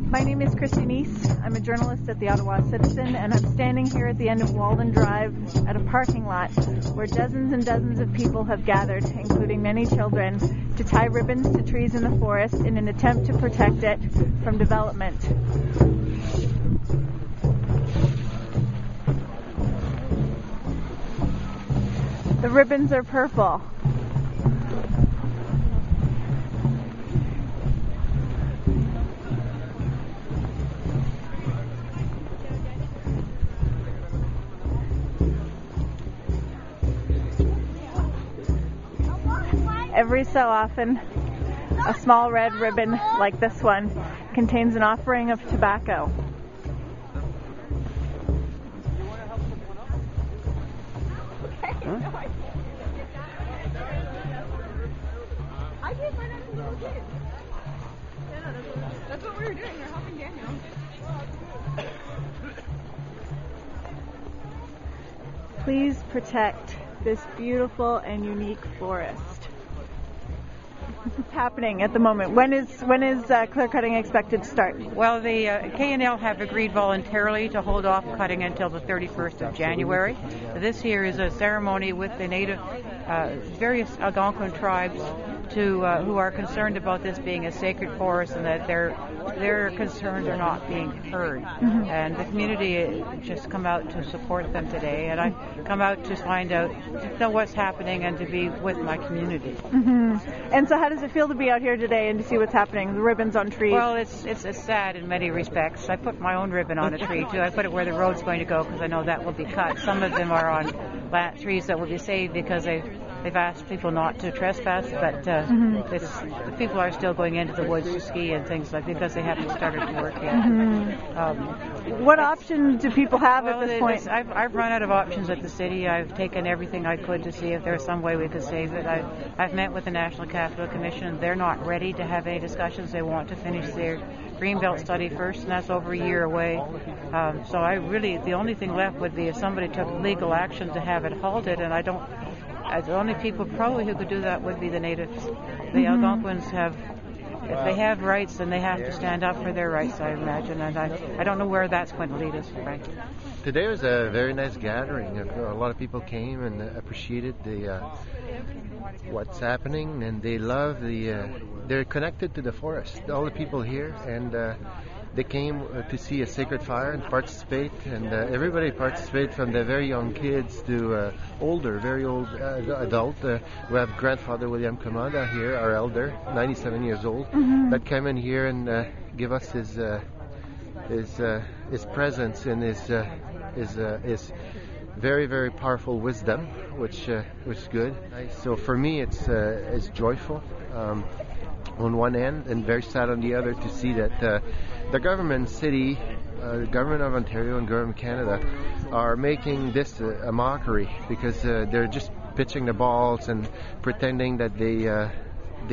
My name is Kristy Nease. I'm a journalist at the Ottawa Citizen, and I'm standing here at the end of Walden Drive at a parking lot where dozens and dozens of people have gathered, including many children, to tie ribbons to trees in the forest in an attempt to protect it from development. The ribbons are purple. Every so often, a small red ribbon like this one contains an offering of tobacco. I gave mine out to little kids. Yeah, that's what we were doing. We were helping Daniel. Please protect this beautiful and unique forest. Happening at the moment. When is clear cutting expected to start? Well, the K&L have agreed voluntarily to hold off cutting until the 31st of January. This here is a ceremony with the native various Algonquin tribes who are concerned about this being a sacred forest and that their concerns are not being heard. Mm-hmm. And the community just come out to support them today, and I come out to find out, to know what's happening and to be with my community. Mm-hmm. And so how does it feel to be out here today and to see what's happening, the ribbons on trees? Well, it's sad in many respects. I put my own ribbon on a tree, too. I put it where the road's going to go because I know that will be cut. Some of them are on trees that will be saved because they've asked people not to trespass, but the people are still going into the woods to ski and things like that because they haven't started to work yet. Mm-hmm. What option do people have at this point? I've run out of options at the city. I've taken everything I could to see if there's some way we could save it. I've met with the National Capital Commission. They're not ready to have any discussions. They want to finish their Greenbelt study first, and that's over a year away. So the only thing left would be if somebody took legal action to have it halted, and the only people probably who could do that would be the natives. The Algonquins if they have rights, then they have to stand up for their rights, I imagine, and I don't know where that's going to lead us, Frank. Today was a very nice gathering. A lot of people came and appreciated what's happening, and they love they're connected to the forest, all the people here, and they came to see a sacred fire and participate, and everybody participated from the very young kids to very old adult. We have grandfather William Kamada here, our elder, 97 years old, that came in here and give us his presence and his very, very powerful wisdom, which is good. So for me, it's joyful on one end and very sad on the other to see that the government, city, government of Ontario and government of Canada are making this a mockery because they're just pitching the balls and pretending that they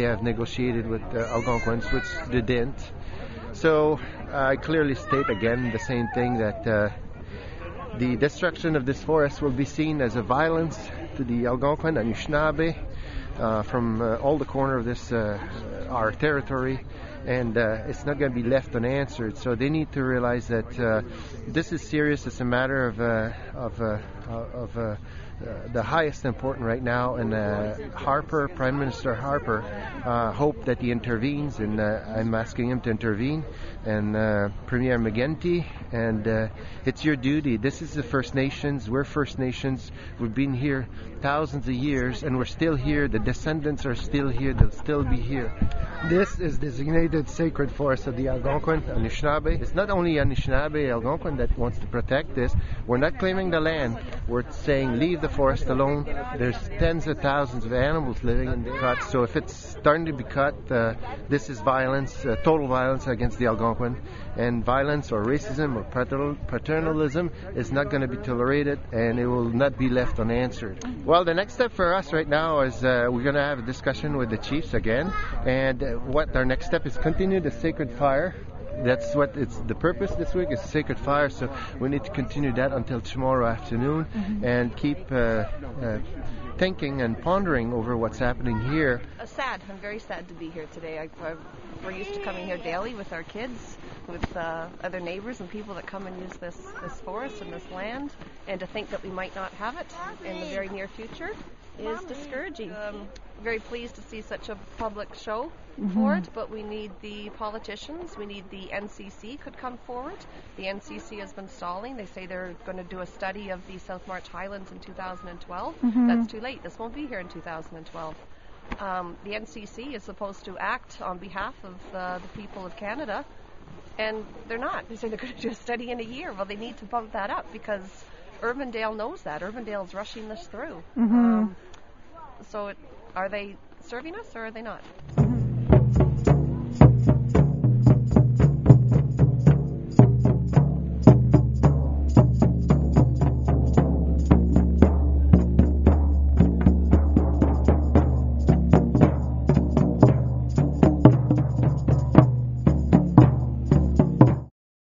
have negotiated with Algonquins, which they didn't. So I clearly state again the same thing, that the destruction of this forest will be seen as a violence to the Algonquin, Anishinaabe, from all the corner of this our territory, and it's not going to be left unanswered. So they need to realize that this is serious. It's a matter of the highest importance right now, and Prime Minister Harper, hope that he intervenes, and I'm asking him to intervene, and Premier McGuinty, and it's your duty. This is the First Nations. We're First Nations. We've been here thousands of years, and we're still here. The descendants are still here. They'll still be here. This is designated sacred forest of the Algonquin, Anishinaabe. It's not only Anishinaabe, Algonquin that wants to protect this. We're not claiming the land. We're saying leave the forest alone. There's tens of thousands of animals living in the cut. So if it's starting to be cut, this is violence, total violence against the Algonquin. And violence or racism or paternalism is not going to be tolerated, and it will not be left unanswered. Well, the next step for us right now is we're going to have a discussion with the chiefs again, and what our next step is continue the sacred fire that's what it's the purpose this week is Sacred Fire. So we need to continue that until tomorrow afternoon and keep thinking and pondering over what's happening here. Sad. I'm very sad to be here today. We're used to coming here daily with our kids, with other neighbors and people that come and use this forest and this land, and to think that we might not have it in the very near future is discouraging. Very pleased to see such a public show for it, but we need the politicians, we need the NCC could come forward. The NCC has been stalling. They say they're going to do a study of the South March Highlands in 2012. That's too late. This won't be here in 2012. The NCC is supposed to act on behalf of the people of Canada, and they're not. They say they're going to do a study in a year. Well, they need to bump that up because Urbandale knows that. Urbandale's rushing this through. So are they serving us or are they not?